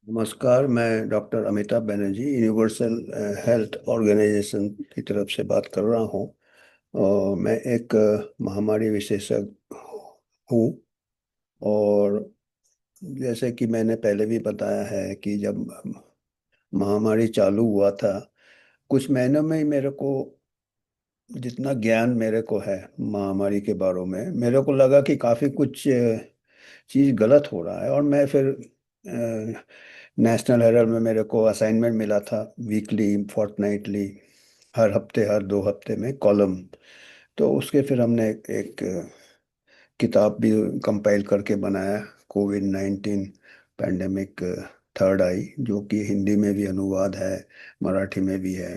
नमस्कार। मैं doctor Amitabh Banerjee universal health organisation की तरफ से बात कर रहा हूँ। और मैं एक महामारी विशेषज्ञ हूँ। और जैसे कि मैंने पहले भी बताया है कि जब महामारी चालू हुआ था, कुछ महीनों में ही मेरे को जितना ज्ञान मेरे को है महामारी के बारे में, मेरे को लगा कि काफ़ी कुछ चीज़ गलत हो रहा है। और मैं फिर नेशनल हेराल्ड में मेरे को असाइनमेंट मिला था, वीकली फोर्टनाइटली, हर हफ्ते हर 2 हफ्ते में कॉलम। तो उसके फिर हमने एक किताब भी कंपाइल करके बनाया, कोविड-19 पैंडेमिक थर्ड आई, जो कि हिंदी में भी अनुवाद है, मराठी में भी है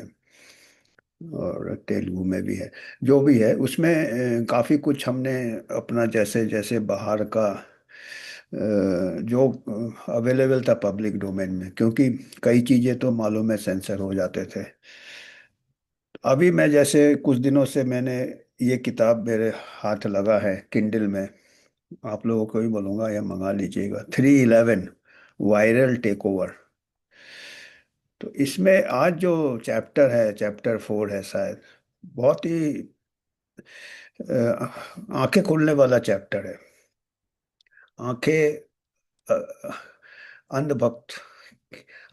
और तेलुगु में भी है। जो भी है उसमें काफ़ी कुछ हमने अपना, जैसे जैसे बाहर का जो अवेलेबल था पब्लिक डोमेन में, क्योंकि कई चीज़ें तो मालूम है सेंसर हो जाते थे। अभी मैं जैसे कुछ दिनों से मैंने ये किताब मेरे हाथ लगा है किंडल में, आप लोगों को भी बोलूँगा या मंगा लीजिएगा, 311 वायरल टेक ओवर। तो इसमें आज जो चैप्टर है, चैप्टर 4 है शायद, बहुत ही आंखें खोलने वाला चैप्टर है। आंखें, अ, अंधभक्त।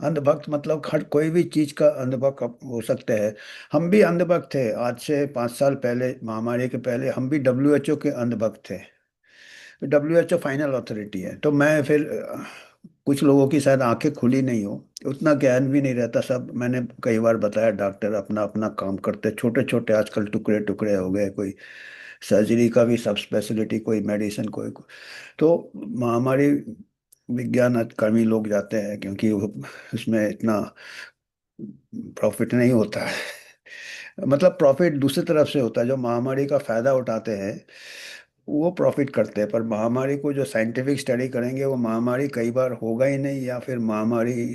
अंधभक्त मतलब हर कोई भी चीज का अंधभक्त हो सकते हैं। हम भी अंधभक्त थे, आज से 5 साल पहले, महामारी के पहले हम भी डब्ल्यूएचओ के अंधभक्त थे। डब्ल्यूएचओ फाइनल अथॉरिटी है। तो मैं फिर कुछ लोगों की शायद आंखें खुली नहीं हो, उतना ज्ञान भी नहीं रहता। सब मैंने कई बार बताया, डॉक्टर अपना अपना काम करते, छोटे छोटे आजकल टुकड़े टुकड़े हो गए, कोई सर्जरी का भी सब स्पेशलिटी, कोई मेडिसिन, कोई। तो महामारी विज्ञान कर्मी लोग जाते हैं, क्योंकि उसमें इतना प्रॉफिट नहीं होता है। मतलब प्रॉफिट दूसरी तरफ से होता है, जो महामारी का फायदा उठाते हैं वो प्रॉफिट करते हैं। पर महामारी को जो साइंटिफिक स्टडी करेंगे, वो महामारी कई बार होगा ही नहीं, या फिर महामारी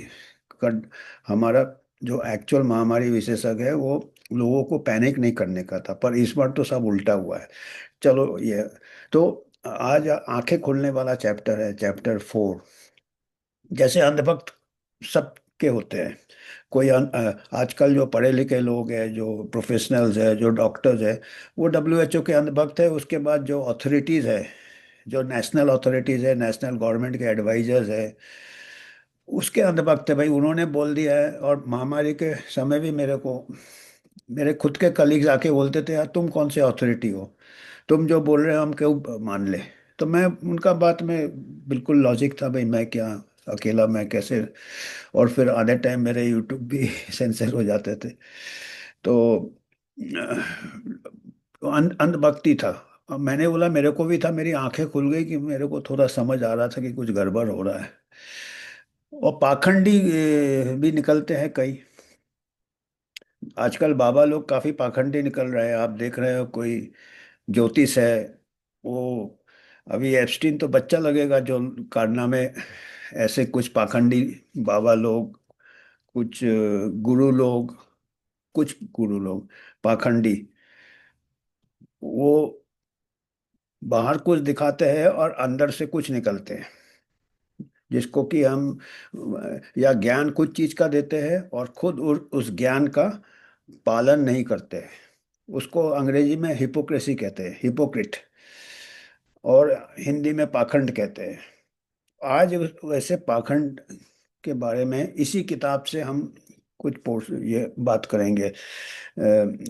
का, हमारा जो एक्चुअल महामारी विशेषज्ञ है वो लोगों को पैनिक नहीं करने का था। पर इस बार तो सब उल्टा हुआ है। चलो ये, तो आज आंखें खोलने वाला चैप्टर है, चैप्टर 4। जैसे अंधभक्त सबके होते हैं। आजकल जो पढ़े लिखे लोग हैं, जो प्रोफेशनल्स हैं, जो डॉक्टर्स हैं, वो डब्ल्यूएचओ के अंधभक्त है। उसके बाद जो अथॉरिटीज़ है, जो नेशनल अथॉरिटीज़ है, नेशनल गवर्नमेंट के एडवाइजर्स है, उसके अंधभक्त है। भाई उन्होंने बोल दिया है। और महामारी के समय भी मेरे को मेरे खुद के कलीग्स आके बोलते थे, यार तुम कौन से अथॉरिटी हो, तुम जो बोल रहे हो हम क्यों मान ले। तो मैं उनका बात में बिल्कुल लॉजिक था, भाई मैं क्या, अकेला मैं कैसे। और फिर आधे टाइम मेरे यूट्यूब भी सेंसर हो जाते थे। तो अंधभक्ति था। अब मैंने बोला, मेरे को भी था, मेरी आंखें खुल गई कि मेरे को थोड़ा समझ आ रहा था कि कुछ गड़बड़ हो रहा है। और पाखंडी भी निकलते हैं कई। आजकल बाबा लोग काफी पाखंडी निकल रहे हैं, आप देख रहे हो। कोई ज्योतिष है, वो अभी एप्स्टीन तो बच्चा लगेगा, जो कारनामे ऐसे कुछ पाखंडी बाबा लोग, कुछ गुरु लोग पाखंडी, वो बाहर कुछ दिखाते हैं और अंदर से कुछ निकलते हैं। जिसको कि हम या ज्ञान कुछ चीज का देते हैं और खुद उस ज्ञान का पालन नहीं करते हैं। उसको अंग्रेजी में हिपोक्रेसी कहते हैं, हिपोक्रिट। और हिंदी में पाखंड कहते हैं। आज वैसे पाखंड के बारे में इसी किताब से हम कुछ पोर्स ये बात करेंगे।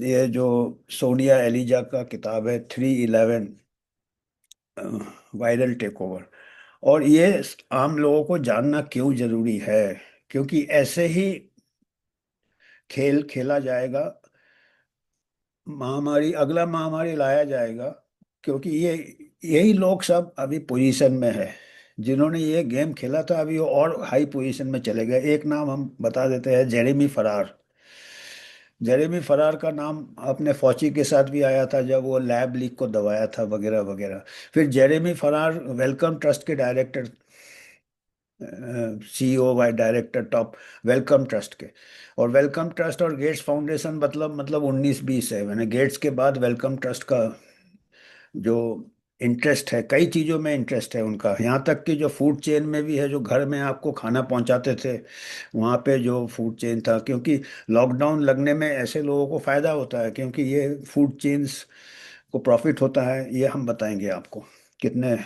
ये जो सोनिया एलिजा का किताब है, 311 वायरल टेक ओवर। और ये आम लोगों को जानना क्यों जरूरी है, क्योंकि ऐसे ही खेल खेला जाएगा, महामारी, अगला महामारी लाया जाएगा। क्योंकि ये यही लोग सब अभी पोजीशन में है, जिन्होंने ये गेम खेला था, अभी वो और हाई पोजीशन में चले गए। एक नाम हम बता देते हैं, जेरेमी फरार। जेरेमी फरार का नाम अपने फौची के साथ भी आया था, जब वो लैब लीक को दबाया था वगैरह वगैरह। फिर जेरेमी फरार वेलकम ट्रस्ट के डायरेक्टर, सीईओ वाई डायरेक्टर टॉप वेलकम ट्रस्ट के। और वेलकम ट्रस्ट और गेट्स फाउंडेशन, मतलब 19-20 है। मैंने गेट्स के बाद वेलकम ट्रस्ट का जो इंटरेस्ट है, कई चीज़ों में इंटरेस्ट है उनका, यहाँ तक कि जो फूड चेन में भी है, जो घर में आपको खाना पहुँचाते थे वहाँ पे जो फूड चेन था, क्योंकि लॉकडाउन लगने में ऐसे लोगों को फ़ायदा होता है, क्योंकि ये फूड चेन्स को प्रॉफिट होता है, ये हम बताएंगे आपको कितने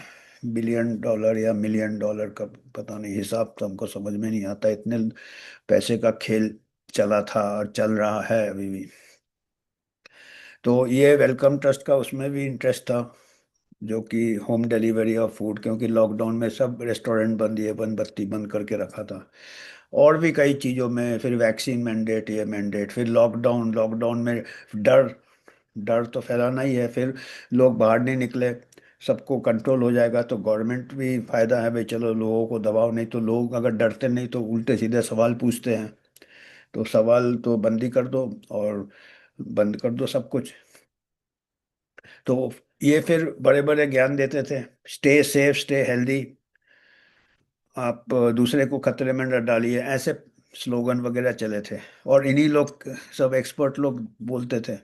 बिलियन डॉलर या मिलियन डॉलर का, पता नहीं, हिसाब तो हमको समझ में नहीं आता, इतने पैसे का खेल चला था और चल रहा है अभी भी। तो ये वेलकम ट्रस्ट का उसमें भी इंटरेस्ट था, जो कि होम डिलीवरी ऑफ फूड, क्योंकि लॉकडाउन में सब रेस्टोरेंट बंद, ये बंद, बत्ती बंद करके रखा था। और भी कई चीज़ों में, फिर वैक्सीन मैंडेट, ये मैंडेट, फिर लॉकडाउन, लॉकडाउन में डर, डर तो फैलाना ही है, फिर लोग बाहर नहीं निकले, सबको कंट्रोल हो जाएगा तो गवर्नमेंट भी फायदा है भाई, चलो लोगों को दबाओ, नहीं तो लोग अगर डरते नहीं तो उल्टे सीधे सवाल पूछते हैं, तो सवाल तो बंदी कर दो, और बंद कर दो सब कुछ। तो ये फिर बड़े बड़े ज्ञान देते थे, स्टे सेफ, स्टे हेल्दी, आप दूसरे को खतरे में न डालिए, ऐसे स्लोगन वगैरह चले थे, और इन्हीं लोग, सब एक्सपर्ट लोग बोलते थे।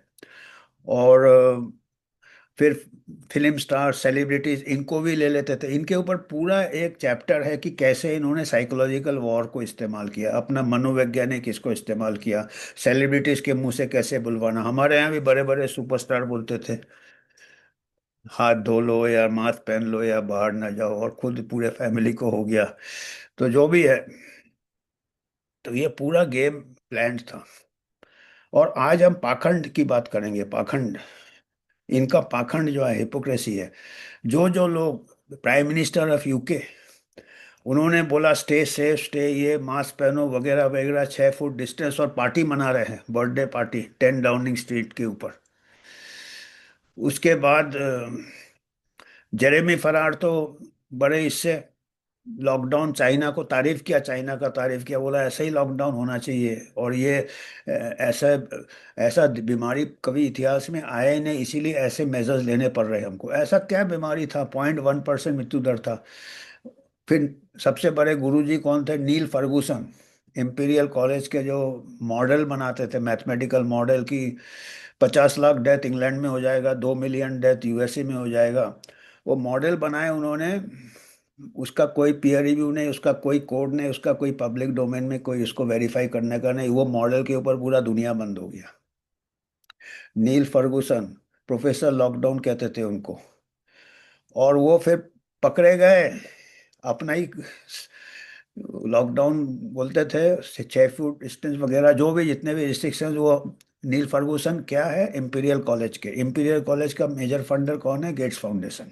और फिर फिल्म स्टार, सेलिब्रिटीज, इनको भी ले लेते थे, इनके ऊपर पूरा एक चैप्टर है कि कैसे इन्होंने साइकोलॉजिकल वॉर को इस्तेमाल किया, अपना मनोवैज्ञानिक इसको इस्तेमाल किया, सेलिब्रिटीज के मुंह से कैसे बुलवाना। हमारे यहाँ भी बड़े बड़े सुपरस्टार बोलते थे, हाथ धो लो या मास्क पहन लो या बाहर ना जाओ, और खुद पूरे फैमिली को हो गया। तो जो भी है, तो ये पूरा गेम प्लान था। और आज हम पाखंड की बात करेंगे, पाखंड, इनका पाखंड जो है, हिपोक्रेसी है। जो जो लोग, प्राइम मिनिस्टर ऑफ यूके, उन्होंने बोला स्टे सेफ, स्टे, ये मास्क पहनो वगैरह वगैरह, 6 फुट डिस्टेंस, और पार्टी मना रहे हैं, बर्थडे पार्टी 10 डाउनिंग स्ट्रीट के ऊपर। उसके बाद जेरेमी फरार तो बड़े इससे, लॉकडाउन, चाइना को तारीफ किया, चाइना का तारीफ किया, बोला ऐसा ही लॉकडाउन होना चाहिए, और ये ऐसा, ऐसा बीमारी कभी इतिहास में आया ही नहीं, इसीलिए ऐसे मेजर्स लेने पड़ रहे हैं हमको। ऐसा क्या बीमारी था, 0.1% मृत्यु दर था। फिर सबसे बड़े गुरुजी कौन थे, नील फर्गूसन, इंपीरियल कॉलेज के जो मॉडल बनाते थे, मैथमेटिकल मॉडल की, 50 लाख डेथ इंग्लैंड में हो जाएगा, 2 मिलियन डेथ यूएसए में हो जाएगा, वो मॉडल बनाए उन्होंने। उसका कोई पीयर रिव्यू नहीं, उसका कोई कोड नहीं, उसका कोई पब्लिक डोमेन में कोई उसको वेरीफाई करने का नहीं, वो मॉडल के ऊपर पूरा दुनिया बंद हो गया। नील फर्गूसन, प्रोफेसर लॉकडाउन कहते थे उनको। और वो फिर पकड़े गए, अपना ही लॉकडाउन बोलते थे, 6 फुट डिस्टेंस वगैरह, जो भी जितने भी रिस्ट्रिक्शंस, वो नील फर्गूसन क्या है, इंपीरियल कॉलेज के, इंपीरियल कॉलेज का मेजर फंडर कौन है, गेट्स फाउंडेशन।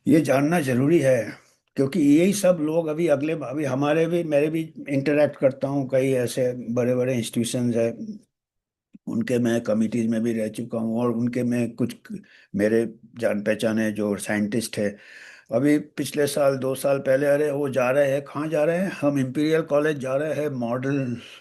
ये जानना जरूरी है, क्योंकि यही सब लोग अभी अगले, अभी हमारे भी, मेरे भी इंटरेक्ट करता हूँ, कई ऐसे बड़े बड़े इंस्टीट्यूशंस है, उनके मैं कमिटीज में भी रह चुका हूँ, और उनके में कुछ मेरे जान पहचाने जो साइंटिस्ट है, अभी पिछले साल, 2 साल पहले, अरे वो जा रहे हैं, कहाँ जा रहे हैं, हम इंपीरियल कॉलेज जा रहे हैं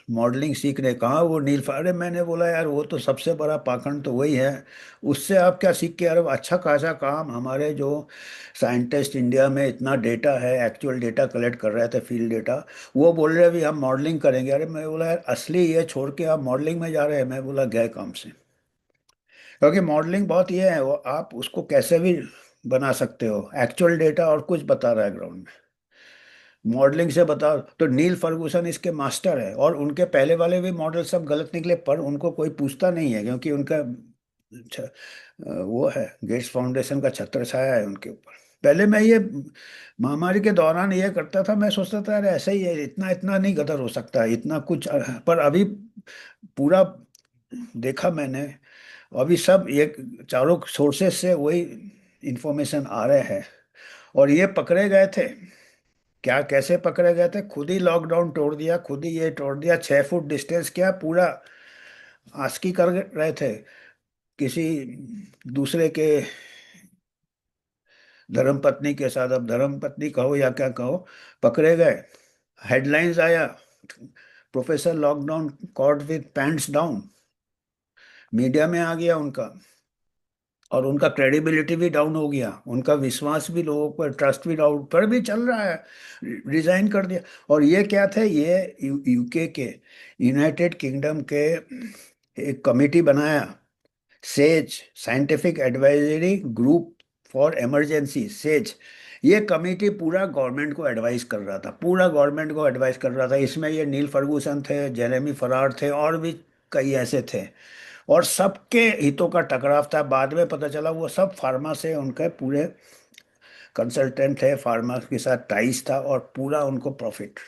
मॉडलिंग सीखने, कहाँ वो अरे मैंने बोला यार, वो तो सबसे बड़ा पाखंड तो वही है, उससे आप क्या सीख के, अरे अच्छा खासा काम, हमारे जो साइंटिस्ट इंडिया में इतना डेटा है, एक्चुअल डेटा कलेक्ट कर रहे थे, फील्ड डेटा, वो बोल रहे अभी हम मॉडलिंग करेंगे। अरे मैं बोला यार, असली ये छोड़ के आप मॉडलिंग में जा रहे हैं, मैं बोला गए काम से। क्योंकि मॉडलिंग बहुत ये है, वो आप उसको कैसे भी बना सकते हो, एक्चुअल डेटा और कुछ बता रहा है ग्राउंड में, मॉडलिंग से बताओ। तो नील फर्गूसन इसके मास्टर है, और उनके पहले वाले भी मॉडल सब गलत निकले, पर उनको कोई पूछता नहीं है, क्योंकि उनका वो है, गेट्स फाउंडेशन का छत्र छाया है उनके ऊपर। पहले मैं ये महामारी के दौरान ये करता था, मैं सोचता था अरे ऐसा ही है, इतना इतना नहीं गदर हो सकता, इतना कुछ, पर अभी पूरा देखा मैंने, अभी सब एक, चारों सोर्सेस से वही इंफॉर्मेशन आ रहे हैं। और ये पकड़े गए थे, क्या कैसे पकड़े गए थे, खुद ही लॉकडाउन तोड़ दिया, खुद ही ये तोड़ दिया, 6 फुट डिस्टेंस, क्या पूरा आस्की कर रहे थे किसी दूसरे के धर्म पत्नी के साथ, अब धर्म पत्नी कहो या क्या कहो, पकड़े गए, हेडलाइंस आया, professor lockdown caught with pants down, media में आ गया उनका, और उनका क्रेडिबिलिटी भी डाउन हो गया, उनका विश्वास भी, लोगों पर ट्रस्ट भी डाउन, पर भी चल रहा है, रिजाइन कर दिया। और ये क्या थे, ये यूके के, यूनाइटेड किंगडम के, एक कमेटी बनाया says, scientific advisory group for emergency, says, ये कमेटी पूरा गवर्नमेंट को एडवाइस कर रहा था, पूरा गवर्नमेंट को एडवाइस कर रहा था। इसमें ये नील फर्गूसन थे, जेरेमी फरार थे, और भी कई ऐसे थे। और सबके हितों का टकराव था। बाद में पता चला वो सब फार्मा से, उनके पूरे कंसल्टेंट थे, फार्मा के साथ टाइज था, और पूरा उनको प्रॉफिट।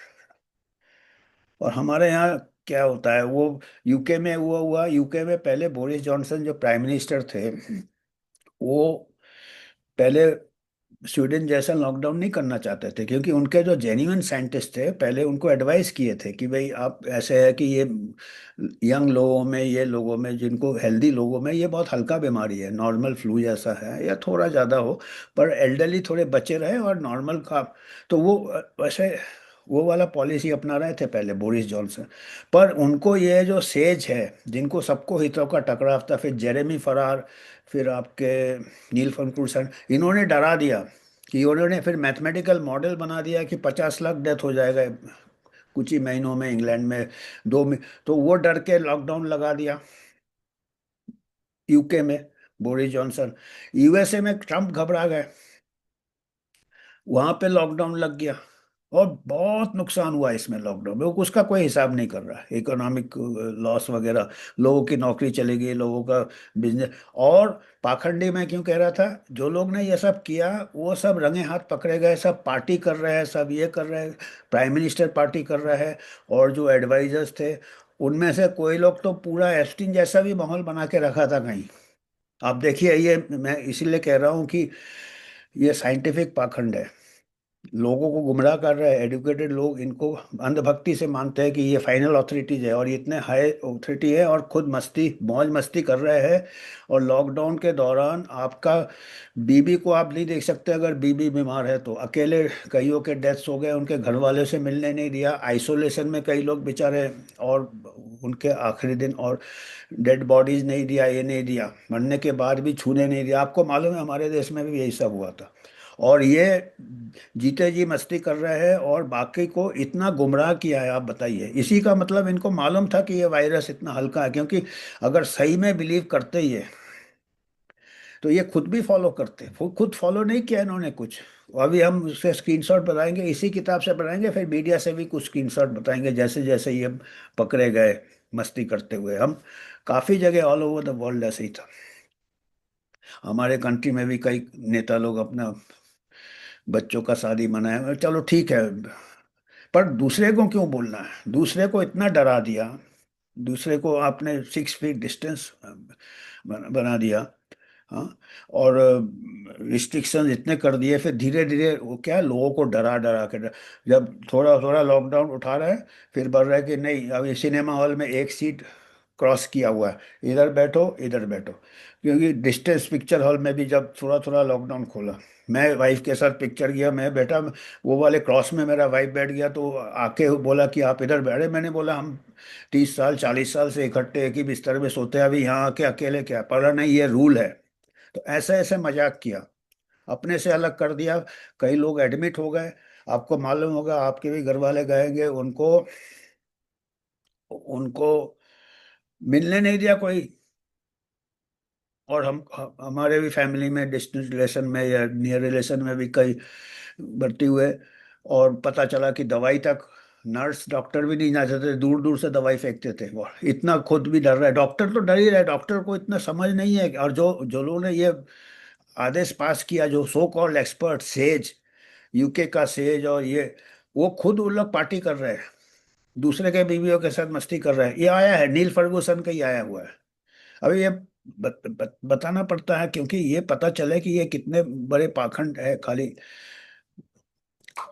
और हमारे यहाँ क्या होता है, वो यूके में हुआ हुआ, यूके में पहले बोरिस जॉनसन जो प्राइम मिनिस्टर थे, वो पहले स्वीडन जैसा लॉकडाउन नहीं करना चाहते थे, क्योंकि उनके जो जेन्युइन साइंटिस्ट थे पहले उनको एडवाइस किए थे कि भाई आप ऐसे है कि ये यंग लोगों में, ये लोगों में जिनको, हेल्दी लोगों में ये बहुत हल्का बीमारी है, नॉर्मल फ्लू जैसा है या थोड़ा ज़्यादा हो, पर एल्डरली थोड़े बचे रहे और नॉर्मल का। तो वो वैसे वो वाला पॉलिसी अपना रहे थे पहले बोरिस जॉनसन। पर उनको ये जो सेज है, जिनको सबको हितों का टकराव था, फिर जेरेमी फरार, फिर आपके नील फर्गूसन, इन्होंने डरा दिया कि उन्होंने फिर मैथमेटिकल मॉडल बना दिया कि 50 लाख डेथ हो जाएगा कुछ ही महीनों में इंग्लैंड में, तो वो डर के लॉकडाउन लगा दिया यूके में बोरिस जॉनसन। यूएसए में ट्रम्प घबरा गए, वहां पे लॉकडाउन लग गया, और बहुत नुकसान हुआ इसमें लॉकडाउन में। वो उसका कोई हिसाब नहीं कर रहा है, इकोनॉमिक लॉस वगैरह, लोगों की नौकरी चली गई, लोगों का बिजनेस। और पाखंडी मैं क्यों कह रहा था, जो लोग ने ये सब किया वो सब रंगे हाथ पकड़े गए, सब पार्टी कर रहे हैं, सब ये कर रहे हैं, प्राइम मिनिस्टर पार्टी कर रहा है, और जो एडवाइजर्स थे उनमें से कोई लोग तो पूरा एस्टीन जैसा भी माहौल बना के रखा था कहीं। आप देखिए, ये मैं इसीलिए कह रहा हूँ कि ये साइंटिफिक पाखंड है, लोगों को गुमराह कर रहा है। एडुकेटेड लोग इनको अंधभक्ति से मानते हैं कि ये फाइनल अथॉरिटीज है, और ये इतने हाई अथॉरिटी है, और खुद मस्ती मौज मस्ती कर रहे हैं। और लॉकडाउन के दौरान आपका बीबी को आप नहीं देख सकते, अगर बीबी बीमार है तो अकेले कईयों के डेथ्स हो गए, उनके घर वाले से मिलने नहीं दिया, आइसोलेशन में कई लोग बेचारे, और उनके आखिरी दिन, और डेड बॉडीज नहीं दिया, ये नहीं दिया, मरने के बाद भी छूने नहीं दिया। आपको मालूम है हमारे देश में भी यही सब हुआ था। और ये जीते जी मस्ती कर रहे हैं, और बाकी को इतना गुमराह किया है। आप बताइए, इसी का मतलब इनको मालूम था कि ये वायरस इतना हल्का है, क्योंकि अगर सही में बिलीव करते ही है तो ये खुद भी फॉलो करते, खुद फॉलो नहीं किया इन्होंने कुछ। अभी हम उससे स्क्रीनशॉट बताएंगे, इसी किताब से बताएंगे, फिर मीडिया से भी कुछ स्क्रीनशॉट बताएंगे, जैसे जैसे ये पकड़े गए मस्ती करते हुए। हम काफ़ी जगह ऑल ओवर द वर्ल्ड ऐसे ही था। हमारे कंट्री में भी कई नेता लोग अपना बच्चों का शादी मनाए, चलो ठीक है, पर दूसरे को क्यों बोलना है, दूसरे को इतना डरा दिया, दूसरे को आपने 6 फीट डिस्टेंस बना दिया। हाँ, और रिस्ट्रिक्शन इतने कर दिए, फिर धीरे धीरे वो क्या, लोगों को डरा डरा के जब थोड़ा थोड़ा लॉकडाउन उठा रहे हैं, फिर बढ़ रहा है कि नहीं, अब ये सिनेमा हॉल में एक सीट क्रॉस किया हुआ है, इधर बैठो इधर बैठो। क्योंकि डिस्टेंस पिक्चर हॉल में भी जब थोड़ा थोड़ा लॉकडाउन खोला, मैं वाइफ के साथ पिक्चर गया, मैं बैठा वो वाले क्रॉस में, मेरा वाइफ बैठ गया, तो आके बोला कि आप इधर बैठे। मैंने बोला हम 30 साल 40 साल से इकट्ठे एक ही बिस्तर में सोते हैं, अभी यहाँ आके अकेले क्या, पता नहीं ये रूल है। तो ऐसे ऐसे मजाक किया, अपने से अलग कर दिया। कई लोग एडमिट हो गए, आपको मालूम होगा, आपके भी घर वाले गएंगे, उनको उनको मिलने नहीं दिया कोई। और हमारे भी फैमिली में, डिस्टेंस रिलेशन में या नियर रिलेशन में भी कई भर्ती हुए, और पता चला कि दवाई तक नर्स डॉक्टर भी नहीं जा सकते, दूर दूर से दवाई फेंकते थे। वो इतना खुद भी डर रहा है, डॉक्टर तो डर ही रहा है, डॉक्टर को इतना समझ नहीं है। और जो जो लोगों ने ये आदेश पास किया, जो so called expert, says, UK का सेज, और ये, वो खुद उन लोग पार्टी कर रहे हैं, दूसरे के बीवियों के साथ मस्ती कर रहे हैं। ये आया है नील फर्गूसन का ही आया हुआ है। अभी ये बताना पड़ता है, क्योंकि ये पता चले कि ये कितने बड़े पाखंड है खाली।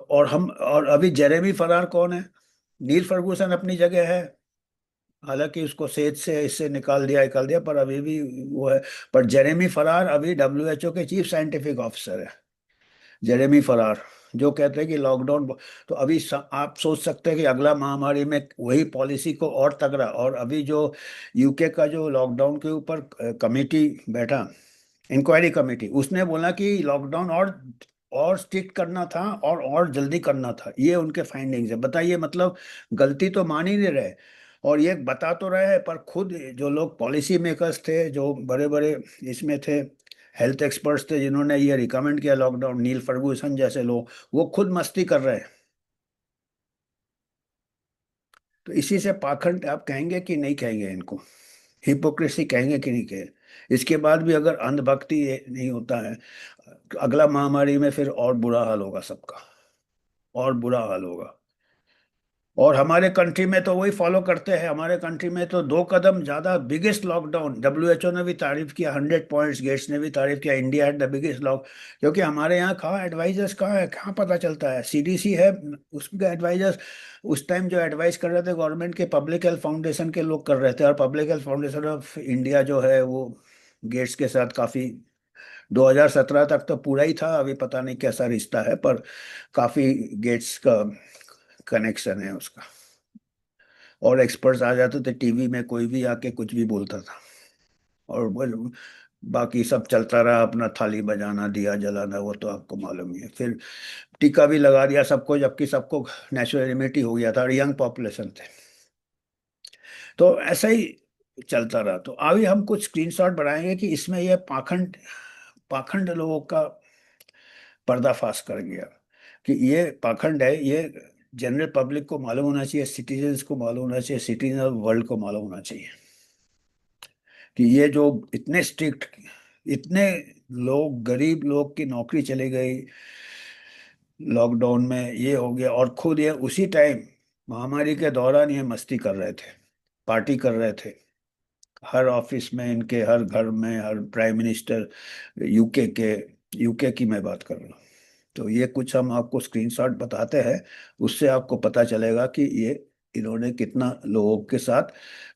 और अभी जेरेमी फरार कौन है, नील फर्गूसन अपनी जगह है, हालांकि उसको सेज से इससे निकाल दिया, पर अभी भी वो है। पर जेरेमी फरार अभी डब्ल्यूएचओ के चीफ साइंटिफिक ऑफिसर है, जेरेमी फरार, जो कहते हैं कि लॉकडाउन। तो अभी आप सोच सकते हैं कि अगला महामारी में वही पॉलिसी को और तगड़ा। और अभी जो यूके का जो लॉकडाउन के ऊपर कमेटी बैठा, इंक्वायरी कमेटी, उसने बोला कि लॉकडाउन और स्ट्रिक्ट करना था, और जल्दी करना था, ये उनके फाइंडिंग्स है। बताइए, मतलब गलती तो मान ही नहीं रहे। और ये बता तो रहे हैं, पर खुद जो लोग पॉलिसी मेकर्स थे, जो बड़े बड़े इसमें थे, हेल्थ एक्सपर्ट्स थे, जिन्होंने ये रिकमेंड किया लॉकडाउन, नील फर्गूसन जैसे लोग, वो खुद मस्ती कर रहे हैं। तो इसी से पाखंड आप कहेंगे कि नहीं कहेंगे इनको, हिपोक्रेसी कहेंगे कि नहीं कहेंगे? इसके बाद भी अगर अंधभक्ति ये नहीं होता है, तो अगला महामारी में फिर और बुरा हाल होगा सबका, और बुरा हाल होगा। और हमारे कंट्री में तो वही फॉलो करते हैं, हमारे कंट्री में तो 2 कदम ज्यादा बिगेस्ट लॉकडाउन, डब्ल्यूएचओ ने भी तारीफ किया, 100 पॉइंट्स, गेट्स ने भी तारीफ किया, India had the biggest lock. क्योंकि हमारे यहाँ कहाँ एडवाइजर्स, कहाँ है, कहाँ पता चलता है? सीडीसी है, उसके एडवाइजर्स उस टाइम जो एडवाइस कर रहे थे गवर्नमेंट के, पब्लिक हेल्थ फाउंडेशन के लोग कर रहे थे। और public health foundation of India जो है वो गेट्स के साथ काफी, 2017 तक तो पूरा ही था, अभी पता नहीं कैसा रिश्ता है, पर काफी गेट्स का कनेक्शन है उसका। और एक्सपर्ट्स आ जाते थे टीवी में, कोई भी आके कुछ भी बोलता था, और बाकी सब चलता रहा अपना, थाली बजाना, दिया जलाना, वो तो आपको मालूम ही है। फिर टीका भी लगा दिया सबको, जबकि सबको नेचुरल इम्यूनिटी हो गया था और यंग पॉपुलेशन थे। तो ऐसा ही चलता रहा। तो अभी हम कुछ स्क्रीनशॉट बनाएंगे कि इसमें यह पाखंड, पाखंड लोगों का पर्दाफाश कर गया, कि ये पाखंड है, ये जनरल पब्लिक को मालूम होना चाहिए, सिटीजन्स को मालूम होना चाहिए, सिटीजन ऑफ वर्ल्ड को मालूम होना चाहिए, कि ये जो इतने स्ट्रिक्ट, इतने लोग, गरीब लोग की नौकरी चली गई लॉकडाउन में, ये हो गया, और खुद ये उसी टाइम महामारी के दौरान ये मस्ती कर रहे थे, पार्टी कर रहे थे, हर ऑफिस में इनके, हर घर में, हर प्राइम मिनिस्टर, यूके के, यूके की मैं बात कर रहा हूँ। तो ये कुछ हम आपको स्क्रीनशॉट बताते हैं, उससे आपको पता चलेगा कि ये इन्होंने कितना लोगों के साथ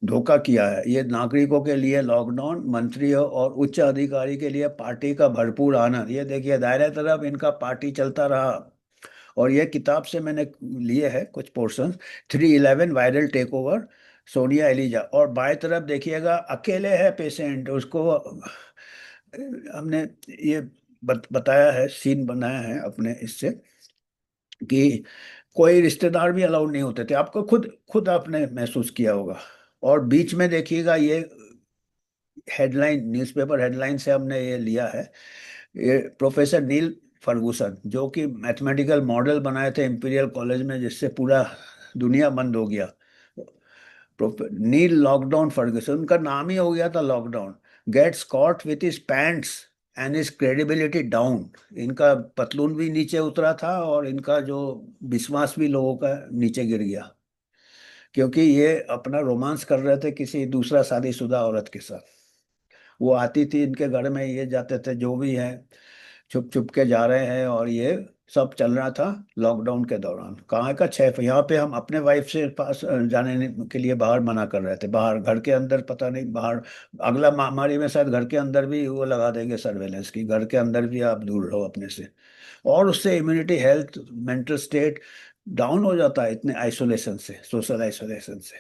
धोखा किया है। ये नागरिकों के लिए लॉकडाउन, मंत्रियों और उच्च अधिकारी के लिए पार्टी का भरपूर आनंद। ये देखिए, दाहिने तरफ इनका पार्टी चलता रहा। और ये किताब से मैंने लिए है कुछ portion, 311 viral take over, Sonia Elijah. और बाएं तरफ देखिएगा, अकेले है पेशेंट, उसको हमने ये बताया है, सीन बनाया है अपने इससे, कि कोई रिश्तेदार भी अलाउड नहीं होते थे, आपको खुद खुद आपने महसूस किया होगा। और बीच में देखिएगा, ये हेडलाइन, न्यूज़पेपर हेडलाइन से हमने ये लिया है, ये प्रोफेसर नील फर्गूसन, जो कि मैथमेटिकल मॉडल बनाए थे इंपीरियल कॉलेज में, जिससे पूरा दुनिया बंद हो गया। नील लॉकडाउन फर्गूसन, उनका नाम ही हो गया था lockdown. Gates caught with his pants and his credibility down, इनका पतलून भी नीचे उतरा था, और इनका जो विश्वास भी लोगों का नीचे गिर गया, क्योंकि ये अपना रोमांस कर रहे थे किसी दूसरा शादीशुदा औरत के साथ। वो आती थी इनके घर में, ये जाते थे, जो भी है छुप छुप के जा रहे हैं, और ये सब चल रहा था लॉकडाउन के दौरान। कहाँ का छह, यहाँ पे हम अपने वाइफ से पास के लिए बाहर मना कर रहे थे, बाहर, घर के अंदर पता नहीं, बाहर अगला महामारी में शायद घर के अंदर भी वो लगा देंगे सर्वेलेंस की, घर के अंदर भी आप दूर रहो अपने से। और उससे immunity, health, mental state down हो जाता है इतने आइसोलेशन से, सोशल आइसोलेशन से।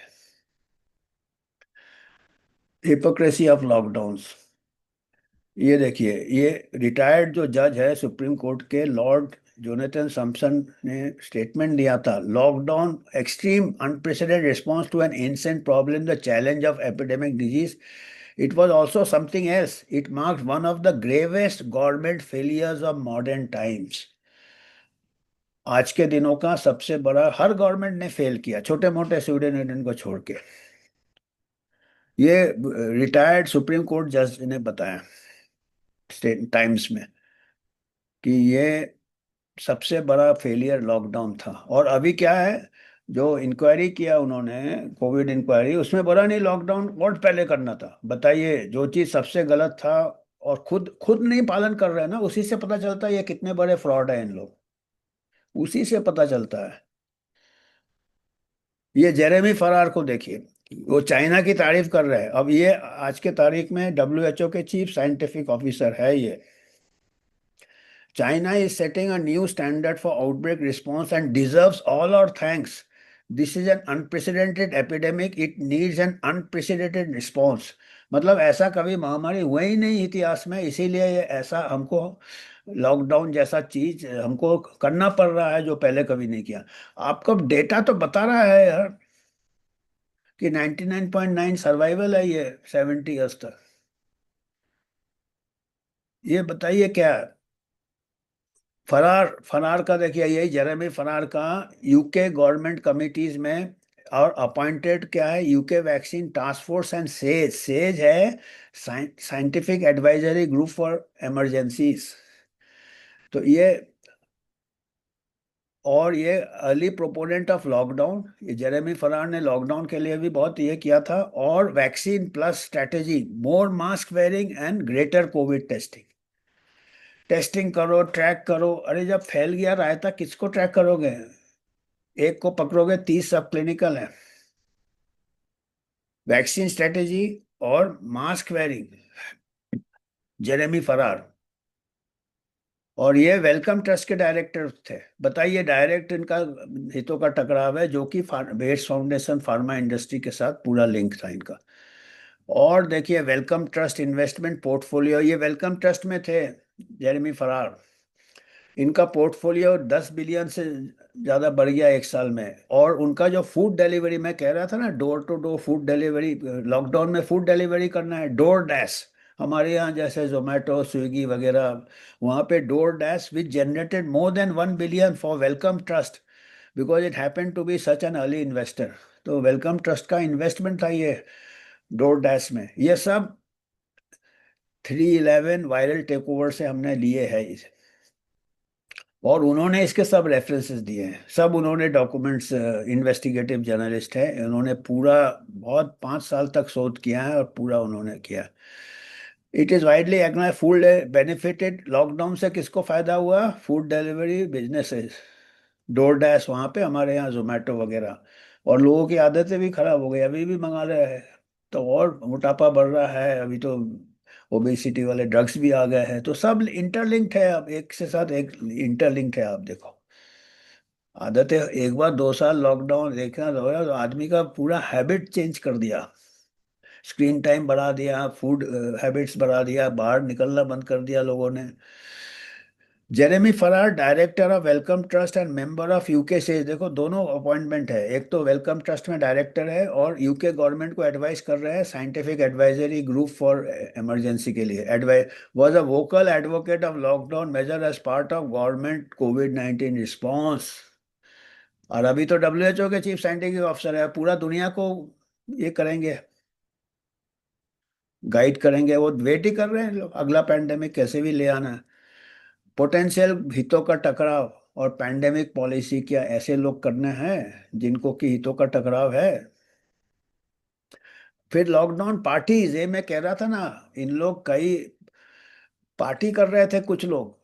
Hypocrisy of lockdown. ये देखिए, ये रिटायर्ड जो जज है सुप्रीम कोर्ट के, लॉर्ड जोनाथन सम्पसन ने स्टेटमेंट दिया था, lockdown extreme unprecedented response to an ancient problem, the challenge of epidemic disease, it was also something else, it marks one of the gravest government failures of modern times. आज के दिनों का सबसे बड़ा, हर government ने fail किया, छोटे मोटे स्वीडन वीडन को छोड़ के। ये रिटायर्ड सुप्रीम कोर्ट जज ने बताया स्टेट टाइम्स में, कि ये सबसे बड़ा फेलियर लॉकडाउन था। और अभी क्या है, जो इंक्वायरी किया उन्होंने, कोविड इंक्वायरी, उसमें बोला नहीं लॉकडाउन और पहले करना था। बताइए, जो चीज सबसे गलत था और खुद खुद नहीं पालन कर रहे हैं ना, उसी से पता चलता है ये कितने बड़े फ्रॉड है इन लोग, उसी से पता चलता है। ये जेरेमी फरार को देखिए, वो चाइना की तारीफ कर रहे हैं। अब ये आज के तारीख में डब्ल्यूएचओ के चीफ साइंटिफिक ऑफिसर है ये। China is setting a new standard for outbreak response and deserves all our thanks. This is an unprecedented epidemic. It needs an unprecedented response. मतलब ऐसा कभी महामारी हुआ ही नहीं इतिहास में, इसीलिए ये ऐसा हमको लॉकडाउन जैसा चीज हमको करना पड़ रहा है, जो पहले कभी नहीं किया। आपको डेटा तो बता रहा है यार, कि 99.9 सर्वाइवल है ये 70 ईयर्स तक। ये बताइए क्या। फरार फरार का देखिए, यही जेरेमी फरार का यूके गवर्नमेंट कमिटीज में और अपॉइंटेड क्या है, UK vaccine task force and SAGE, SAGE है scientific advisory group for emergencies. तो ये, और ये अर्ली प्रोपोनेंट ऑफ लॉकडाउन, ये जेरेमी फरार ने लॉकडाउन के लिए भी बहुत ये किया था। और vaccine plus strategy, more mask wearing and greater Covid testing. Testing करो, ट्रैक करो। अरे जब फैल गया रायता, किसको ट्रैक करोगे? एक को पकड़ोगे, 30 सब क्लिनिकल है। वैक्सीन स्ट्रेटेजी और मास्क वेयरिंग, जेरेमी फरार। और ये वेलकम ट्रस्ट के डायरेक्टर थे। बताइए, डायरेक्ट इनका हितों का टकराव है, जो कि बेट्स फाउंडेशन फार्मा इंडस्ट्री के साथ पूरा लिंक था इनका। और देखिए, वेलकम ट्रस्ट इन्वेस्टमेंट पोर्टफोलियो, ये वेलकम ट्रस्ट में थे जेरेमी फरार। इनका पोर्टफोलियो 10 बिलियन से ज़्यादा बढ़ गया एक साल में। और उनका जो फूड डिलीवरी, मैं कह रहा था ना, door to door food delivery, lockdown में फूड डिलीवरी करना है, डोर डैश। हमारे यहाँ जैसे जोमेटो, स्विगी वगैरह, वहाँ पे DoorDash which generated more than 1 billion for Wellcome Trust, because it happen to be such an early investor. तो वेलकम ट्रस्ट का इन्वेस्टमेंट था ये डोर डैश में। ये सब 311 वायरल टेक ओवर से हमने लिए है इसे। और उन्होंने इसके सब रेफरेंसेस दिए हैं, सब उन्होंने डॉक्यूमेंट्स, इन्वेस्टिगेटिव जर्नलिस्ट है, उन्होंने पूरा बहुत 5 साल तक शोध किया है और पूरा उन्होंने किया। It is widely acknowledge food benefited lockdown से। किसको फायदा हुआ? Food delivery businesses, door dash वहाँ पे, हमारे यहाँ जोमेटो वगैरह। और लोगों की आदतें भी खराब हो गई, अभी भी मंगा रहे हैं। तो और मोटापा बढ़ रहा है अभी तो, ओबेसिटी वाले ड्रग्स भी आ गए हैं। तो सब इंटरलिंक्ड है, अब एक से साथ एक इंटरलिंक्ड है। आप देखो, आदतें, एक बार 2 साल लॉकडाउन देखना तो आदमी का पूरा हैबिट चेंज कर दिया। स्क्रीन टाइम बढ़ा दिया, फूड हैबिट्स बढ़ा दिया, बाहर निकलना बंद कर दिया लोगों ने। जेरेमी फरार, director of Wellcome Trust and member of UK से, देखो दोनों अपॉइंटमेंट है, एक तो वेलकम ट्रस्ट में डायरेक्टर है और यूके गवर्नमेंट को एडवाइस कर रहे हैं scientific advisory group for emergency के लिए। Advice was a vocal advocate of lockdown measure as part of government कोविड-19 रिस्पॉन्स। और अभी तो डब्ल्यूएचओ के चीफ साइंटिफिक ऑफिसर है, पूरा दुनिया को ये करेंगे, गाइड करेंगे। वो वेट ही कर रहे हैं लोग, अगला पैंडेमिक कैसे भी ले आना है। पोटेंशियल हितों का टकराव और पैंडेमिक पॉलिसी, क्या ऐसे लोग करने हैं जिनको कि हितों का टकराव है? फिर लॉकडाउन पार्टीज, ये मैं कह रहा था ना, इन लोग कई पार्टी कर रहे थे कुछ लोग।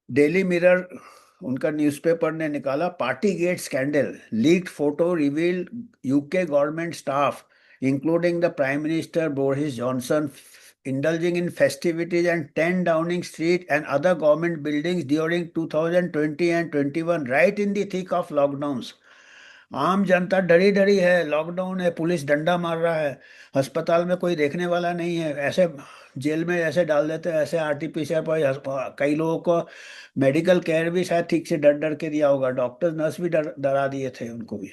डेली मिरर, उनका न्यूज़पेपर ने निकाला, party get scandal, leaked photo reveal UK government staff including the prime minister Boris Johnson indulging in festivities and 10 Downing Street and other government buildings during 2020 and 21, right in the thick of lockdowns। आम जनता डरी डरी है, lockdown है, police डंडा मार रहा है, अस्पताल में कोई देखने वाला नहीं है, ऐसे जेल में ऐसे डाल देते हैं, ऐसे आरटीपीसीआर पर। कई लोगों को मेडिकल केयर भी शायद ठीक से डर डर के दिया होगा, डॉक्टर नर्स भी डरा दिए थे उनको भी।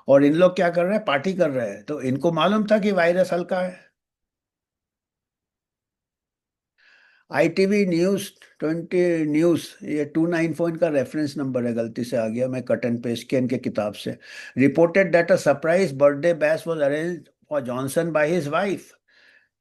और इन लोग क्या कर रहे हैं? पार्टी कर रहे हैं। तो इनको मालूम था कि वायरस हल्का है। आईटीवी न्यूज 20 न्यूज, ये 294 इनका रेफरेंस नंबर है, गलती से आ गया, मैं कट एंड पेस्ट किया इनके किताब से। Reported that a surprise birthday bash was arranged for Johnson by his wife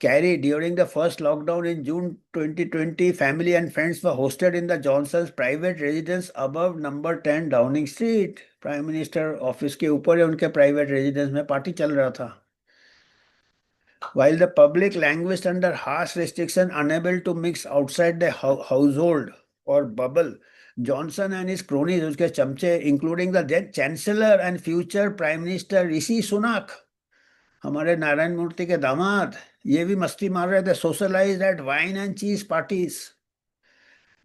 Carrie during the first lockdown in June 2020। Family and friends were hosted in the Johnsons private residence above number 10 Downing Street. Prime minister office के ऊपर है उनके private residence में party चल रहा था। While the public languished under harsh restriction, unable to mix outside the household or bubble, Johnson and his cronies, उसके चमचे, including the then Chancellor and future Prime Minister Rishi Sunak, हमारे नारायण मूर्ति के दामाद, ये भी मस्ती मार रहे थे, सोशलाइज एट वाइन एंड चीज पार्टीज।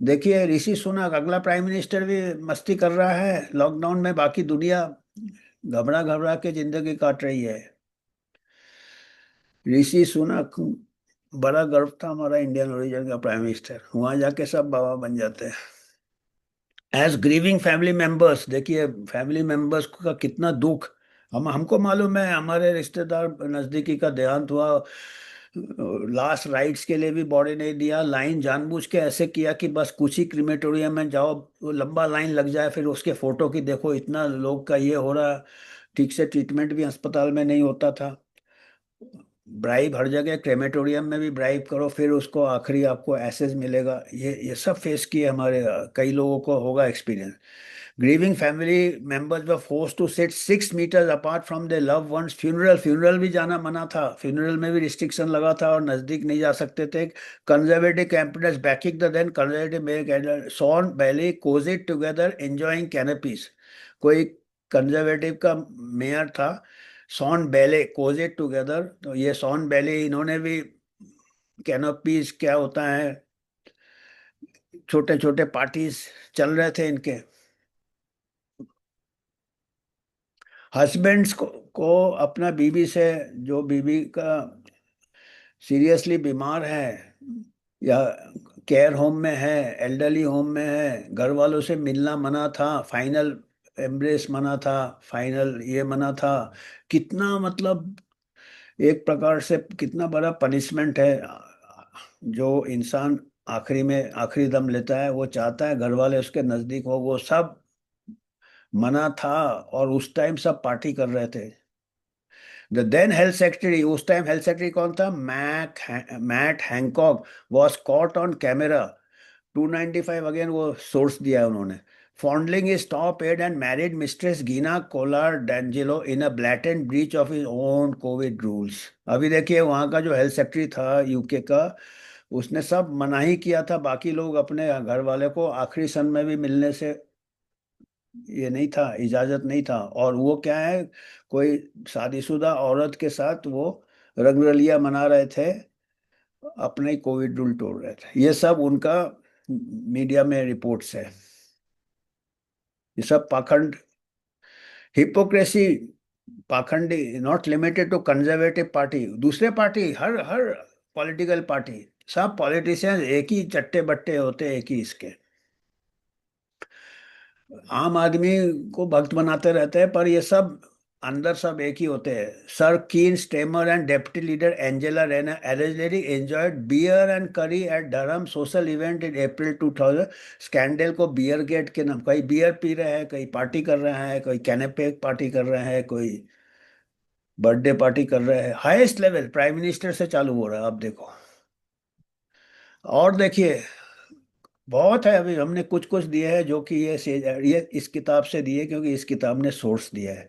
देखिए, ऋषि सुनक अगला प्राइम मिनिस्टर भी मस्ती कर रहा है लॉकडाउन में, बाकी दुनिया घबरा घबरा के जिंदगी काट रही है। ऋषि सुनक, बड़ा गर्व था हमारा इंडियन ओरिजिन का प्राइम मिनिस्टर, वहां जाके सब बाबा बन जाते हैं। एज ग्रीविंग फैमिली मेंबर्स, देखिए फैमिली मेंबर्स का कितना दुख, हम हमको मालूम है, हमारे रिश्तेदार नजदीकी का देहांत हुआ, लास्ट राइट्स के लिए भी बॉडी नहीं दिया, लाइन जानबूझ के ऐसे किया कि बस कुछ ही क्रिमेटोरियम में जाओ, वो लंबा लाइन लग जाए, फिर उसके फोटो की देखो इतना लोग का ये हो रहा, ठीक से ट्रीटमेंट भी अस्पताल में नहीं होता था। ब्राइब हर जगह, क्रेमेटोरियम में भी ब्राइब करो, फिर उसको आखिरी आपको एसेज मिलेगा। ये सब फेस किए हमारे, कई लोगों को होगा experience. Grieving family members were forced to sit 6 meters apart from their loved ones. Funeral भी जाना मना था, फ्यूनरल में भी रिस्ट्रिक्शन लगा था और नजदीक नहीं जा सकते थे। Conservative campaigners backing the then conservative mayor candidate Shaun Bailey cosied together enjoying canapes. कोई कंजर्वेटिव का मेयर था, सॉन बैले कोजिड टुगेदर, तो ये सॉन बैले इन्होंने भी कैनोपीज क्या होता है, छोटे छोटे पार्टीज चल रहे थे इनके। हस्बैंड्स को अपना बीवी से, जो बीवी का सीरियसली बीमार है या केयर होम में है, एल्डरली होम में है, घर वालों से मिलना मना था, फाइनल एम्ब्रेस मना था, फाइनल ये मना था। कितना मतलब, एक प्रकार से कितना बड़ा पनिशमेंट है। जो इंसान आखिरी में आखिरी दम लेता है, वो चाहता है घर वाले उसके नजदीक हो, वो सब मना था। और उस टाइम सब पार्टी कर रहे थे। द देन हेल्थ सेक्रेटरी, उस टाइम हेल्थ सेक्रेटरी कौन था, Matt Hancock, was caught on camera. 295 again वो सोर्स दिया है उन्होंने। Fondling is top aide and married mistress Gina Coladangelo in a blatant breach of his own Covid rules. अभी देखिए वहाँ का जो हेल्थ सेक्रेटरी था यूके का, उसने सब मनाही किया था, बाकी लोग अपने घर वाले को आखिरी क्षण में भी मिलने से ये नहीं था, इजाजत नहीं था। और वो क्या है, कोई शादीशुदा औरत के साथ वो रंगरलिया मना रहे थे, अपने कोविड रूल तोड़ रहे थे। ये सब उनका मीडिया में रिपोर्ट्स है। ये सब पाखंड, हिपोक्रेसी, पाखंडी, not limited to Conservative Party, दूसरे पार्टी, हर हर पॉलिटिकल पार्टी, सब पॉलिटिशियंस एक ही चट्टे बट्टे होते हैं, एक ही इसके। आम आदमी को भक्त बनाते रहते हैं, पर ये सब अंदर सब एक ही होते हैं। Sir Keir Starmer and deputy leader Angela Rayner allegedly enjoyed beer and curry at Durham social event in April 2000। Scandal को बियर गेट के नाम, कहीं बियर पी रहे हैं, कहीं पार्टी कर रहे हैं, कोई कैनेपे पार्टी कर रहे हैं, कोई बर्थडे पार्टी कर रहे हैं। हाईएस्ट लेवल प्राइम मिनिस्टर से चालू हो रहा है, आप देखो। और देखिए, बहुत है, अभी हमने कुछ कुछ दिए हैं जो कि ये इस किताब से दिए, क्योंकि इस किताब ने सोर्स दिया है।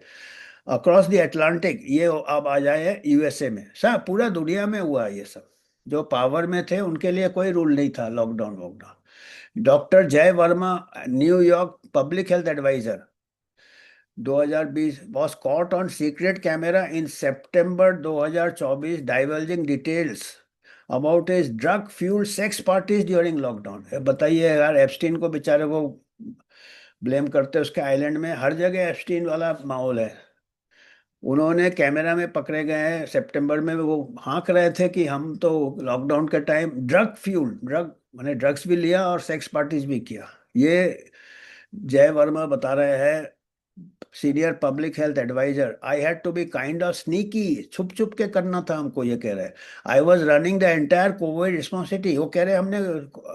अक्रॉस द अटलांटिक, ये अब आ जाए यूएसए में, सब पूरा दुनिया में हुआ ये सब। जो पावर में थे उनके लिए कोई रूल नहीं था, lockdown walkdown. Doctor Jay Verma, New York public health adviser, 2020, was caught on secret camera in September 2024 divulging details about his drug fueled sex parties during lockdown. बताइए यार, एप्स्टीन को बेचारे को ब्लेम करते हैं, उसके आइलैंड में हर जगह एप्स्टीन वाला माहौल है। उन्होंने कैमरा में पकड़े गए हैं सितंबर में, वो हाँक रहे थे कि हम तो लॉकडाउन के टाइम ड्रग फ्यूल, ड्रग मैंने ड्रग्स भी लिया और सेक्स पार्टीज भी किया। ये जय वर्मा बता रहे हैं, senior public health adviser. I had to be kind of sneaky, छुप छुप के करना था हमको, ये कह रहे हैं। I was running the entire Covid responsibility, वो कह रहे हैं हमने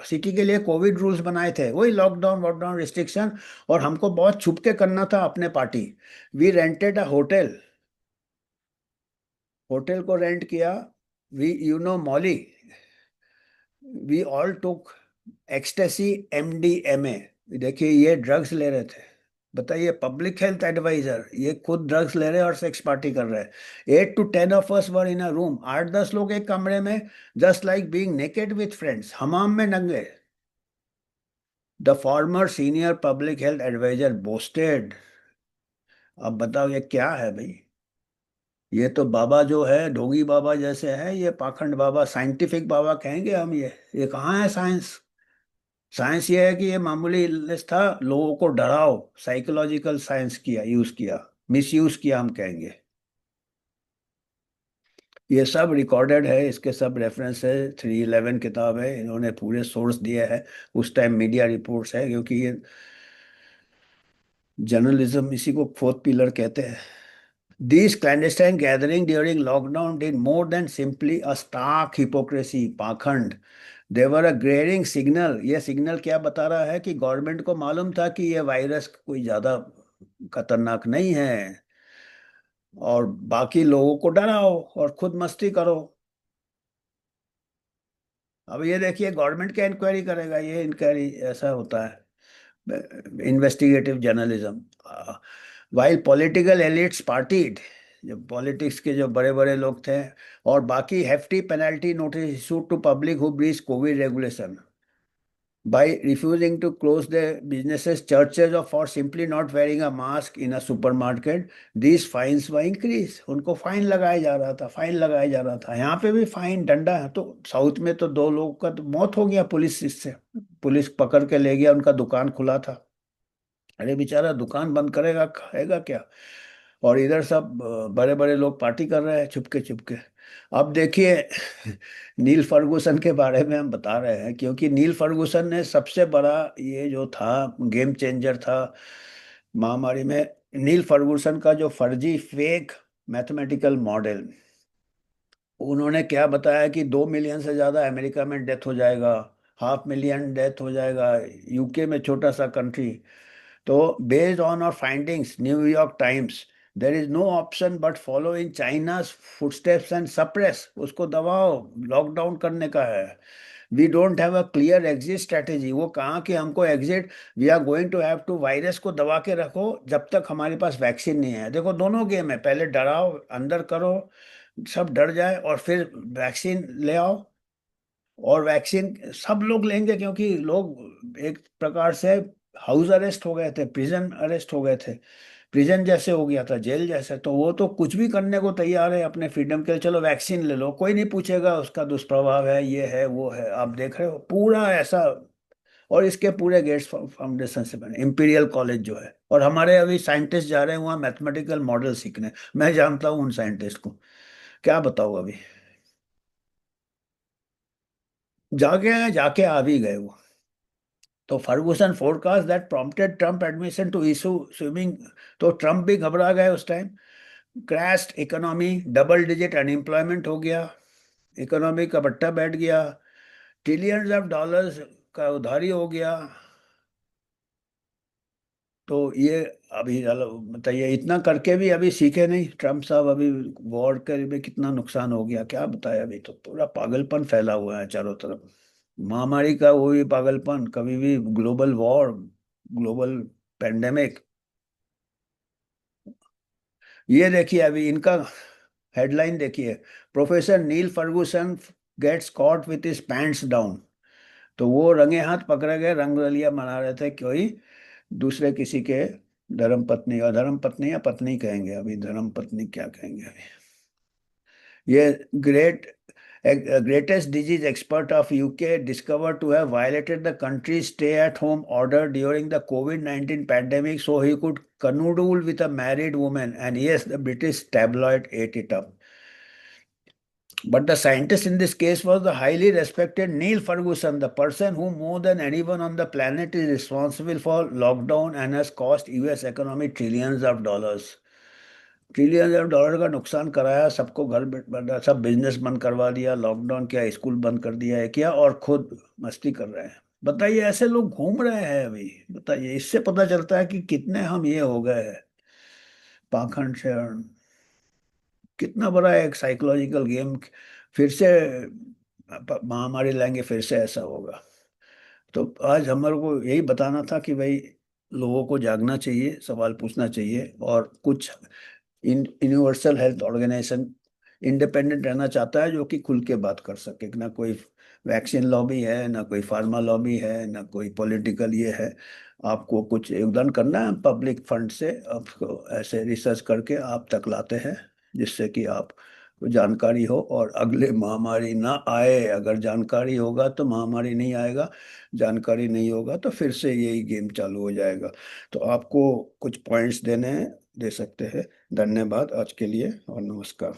सिटी के लिए कोविड रूल्स बनाए थे, वही लॉकडाउन वॉकडाउन रिस्ट्रिक्शन, और हमको बहुत छुप के करना था अपने party. We rented a hotel, hotel को रेंट किया। We you know Molly, we all took ecstasy MDMA. देखिए ये ड्रग्स ले रहे थे, बताइए, पब्लिक हेल्थ एडवाइजर ये खुद ड्रग्स ले रहे हैं और सेक्स पार्टी कर रहे हैं। 8 to 10 of us were in a room, 8-10 लोग एक कमरे में, just like being naked with friends, हमाम में नंगे। The former senior public health adviser boasted. अब बताओ ये क्या है भाई, ये तो बाबा जो है ढोंगी बाबा जैसे है, ये पाखंड बाबा, साइंटिफिक बाबा कहेंगे हम ये कहाँ है साइंस। साइंस ये है कि ये मामूली इलनेस था, लोगों को डराओ, साइकोलॉजिकल साइंस किया, यूज किया, मिस यूज किया हम कहेंगे। ये सब रिकॉर्डेड है, इसके सब रेफरेंस है, 311 किताब है, इन्होंने पूरे सोर्स दिए हैं। उस टाइम मीडिया रिपोर्ट्स है, क्योंकि ये जर्नलिज्म, इसी को फोर्थ पिलर कहते हैं। These clandestine gathering during lockdown did more than simply a stark hypocrisy, पाखंड. They were a glaring signal. ये सिग्नल क्या बता रहा है कि गवर्नमेंट को मालूम था कि ये वायरस कोई ज्यादा खतरनाक नहीं है, और बाकी लोगों को डराओ और खुद मस्ती करो. अब ये देखिए, गवर्नमेंट क्या इंक्वायरी करेगा, ये इंक्वायरी ऐसा होता है, investigative journalism. While political elites partied, जो पॉलिटिक्स के जो बड़े बड़े लोग थे, और बाकी hefty penalty notice issued to public who breach COVID regulation by refusing to close their businesses, churches, or for simply not wearing a mask in a supermarket. These fines were increased. उनको fine लगाया जा रहा था, fine लगाया जा रहा था. यहाँ पे भी फाइन डंडा है. तो साउथ में तो दो लोगों का तो मौत हो गया पुलिस इससे. पुलिस पकड़ के ले गया, उनका दुकान खुला था. अरे बेचारा दुकान बंद करेगा, खाएगा क्या. और इधर सब बड़े बड़े लोग पार्टी कर रहे हैं चुपके चुपके. अब देखिए, नील फर्गुसन के बारे में हम बता रहे हैं क्योंकि नील फर्गुसन ने सबसे बड़ा ये जो था, गेम चेंजर था महामारी में. नील फर्गुसन का जो फर्जी फेक मैथमेटिकल मॉडल, उन्होंने क्या बताया कि 2 मिलियन से ज्यादा अमेरिका में डेथ हो जाएगा, 500,000 डेथ हो जाएगा यूके में, छोटा सा कंट्री. तो based on our findings, New York Times, there is no option but follow in China's footsteps and suppress. उसको दबाओ, लॉकडाउन करने का है. We don't have a clear exit strategy. वो कहाँ कि हमको exit, we are going to have to, virus को दबा के रखो जब तक हमारे पास वैक्सीन नहीं है. देखो दोनों गेम है, पहले डराओ, अंदर करो, सब डर जाए, और फिर वैक्सीन ले आओ. और वैक्सीन सब लोग लेंगे क्योंकि लोग एक प्रकार से हाउस अरेस्ट हो गए थे, प्रिजन अरेस्ट हो गए थे, प्रिजन जैसे हो गया था, जेल जैसे. तो वो तो कुछ भी करने को तैयार है अपने फ्रीडम के लिए. चलो वैक्सीन ले लो, कोई नहीं पूछेगा उसका दुष्प्रभाव है, ये है वो है. आप देख रहे हो पूरा ऐसा. और इसके पूरे गेट्स फाउंडेशन से बने, इंपीरियल कॉलेज जो है, और हमारे अभी साइंटिस्ट जा रहे हैं वहाँ मैथमेटिकल मॉडल सीखने. मैं जानता हूँ उन साइंटिस्ट को, क्या बताऊँ अभी. जाके जाके आ भी गए वो. तो Ferguson forecast that prompted Trump admission to issue swimming. तो ट्रम्प भी घबरा गए उस time. Crashed economy, double digit unemployment हो गया, इकोनॉमी का बट्टा बैठ गया, ट्रिलियंस ऑफ डॉलर्स का उधारी हो गया. तो ये अभी बताइए, इतना करके भी अभी सीखे नहीं ट्रम्प साहब. अभी वॉर के में कितना नुकसान हो गया क्या बताया. अभी तो पूरा पागलपन फैला हुआ है चारों तरफ. महामारी का वो भी पागलपन, कभी भी ग्लोबल वॉर, ग्लोबल पेंडेमिक. ये देखिए अभी इनका हेडलाइन देखिए, professor Neil Ferguson gets caught with his pants down. तो वो रंगे हाथ पकड़े गए, रंगरलिया मना रहे थे कोई दूसरे किसी के धर्म पत्नी, और धर्म पत्नी या पत्नी कहेंगे अभी, धर्म पत्नी क्या कहेंगे अभी. ये great greatest disease expert of UK discovered to have violated the country's stay-at-home order during the COVID-19 pandemic so he could canoodle with a married woman. And yes, the British tabloid ate it up. But the scientist in this case was the highly respected Neil Ferguson, the person who more than anyone on the planet is responsible for lockdown and has cost US economy trillions of dollars. Trillion of dollar का नुकसान कराया, सबको घर बैठा, सब business बंद करवा दिया, लॉकडाउन किया, स्कूल बंद कर दिया है क्या, और खुद मस्ती कर रहे हैं. बताइए, ऐसे लोग घूम रहे हैं अभी. बताइए, इससे पता चलता है कि कितने हम ये हो गए हैं पाखंड से. कितना बड़ा एक साइकोलॉजिकल गेम. फिर से महामारी लाएंगे, फिर से ऐसा होगा. तो आज हमारे को यही बताना था कि भाई लोगों को जागना चाहिए, सवाल पूछना चाहिए, और कुछ यूनिवर्सल हेल्थ ऑर्गेनाइजेशन इंडिपेंडेंट रहना चाहता है जो कि खुल के बात कर सके. ना कोई वैक्सीन लॉबी है, ना कोई फार्मा लॉबी है, ना कोई पॉलिटिकल ये है. आपको कुछ योगदान करना है, पब्लिक फंड से आपको ऐसे रिसर्च करके आप तक लाते हैं जिससे कि आप को जानकारी हो और अगले महामारी ना आए. अगर जानकारी होगा तो महामारी नहीं आएगा, जानकारी नहीं होगा तो फिर से यही गेम चालू हो जाएगा. तो आपको कुछ पॉइंट्स देने हैं, दे सकते हैं. धन्यवाद आज के लिए और नमस्कार.